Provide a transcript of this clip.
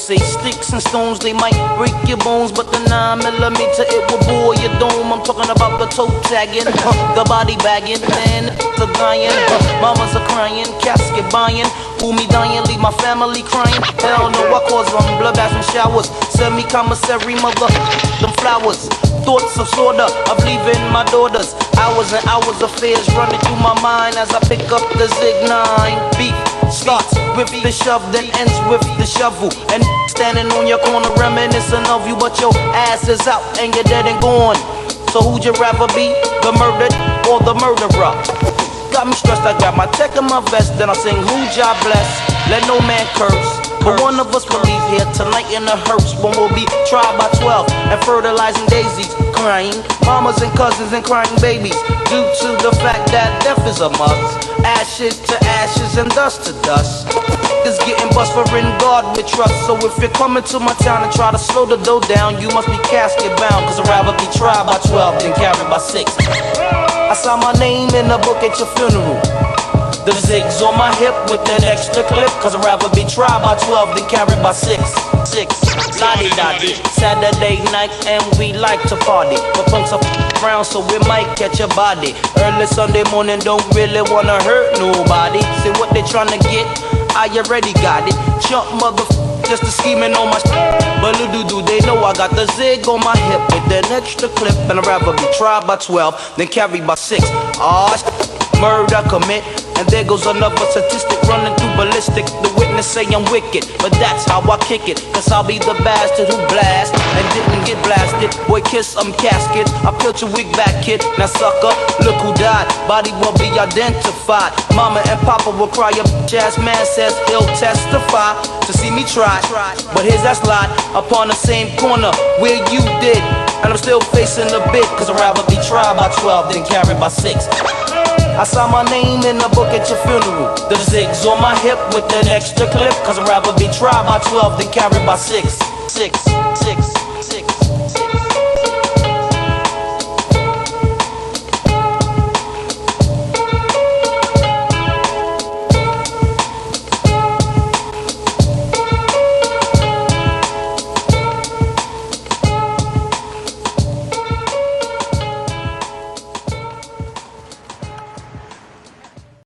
say sticks and stones, they might break your bones, but the 9mm, it will bore your dome. I'm talking about the toe tagging, the body bagging, man, the dying, mamas are crying, casket buying, who me dying, leave my family crying. Hell no, I cause them bloodbaths and showers, semi-commissary mother, them flowers. Thoughts of slaughter, of leaving my daughters. Hours and hours of fears running through my mind as I pick up the Zig 9. Beef starts with the shove, then ends with the shovel. And standing on your corner reminiscing of you, but your ass is out and you're dead and gone. So who'd you rather be, the murdered or the murderer? Got me stressed, I grab my tech in my vest, then I sing who God bless, let no man curse. But one of us will leave here tonight in a hearse, when we'll be tried by 12 and fertilizing daisies, crying mamas and cousins and crying babies, due to the fact that death is a must. Ashes to ashes and dust to dust. Is getting bust for in God with trust. So if you're coming to my town and try to slow the dough down, you must be casket bound, cause I'd rather be tried by 12 than carried by 6. I saw my name in the book at your funeral. The zigs on my hip with an extra clip, cause I'd rather be tried by 12 than carried by 6. Lottie-dottie, Saturday night and we like to party, but punks are around so we might catch a body. Early Sunday morning don't really wanna hurt nobody. See what they tryna get, I already got it. Jump just a scheming on my but little do they know I got the zig on my hip with an extra clip, and I'd rather be tried by 12 than carried by 6. Murder commit, and there goes another statistic running through ballistic. The witness say I'm wicked, but that's how I kick it, cause I'll be the bastard who blast and didn't get blasted. Boy kiss, I'm casket, I peeled your wig back kid. Now sucker, look who died, body won't be identified. Mama and papa will cry, a bitch-ass man says he'll testify to see me try. But here's that slide upon the same corner where you did, and I'm still facing the bit, cause I'd rather be tried by 12 than carried by 6. I saw my name in the book at your funeral. The zigs on my hip with an extra clip, cause I'd rather be tried by 12 than carried by 6.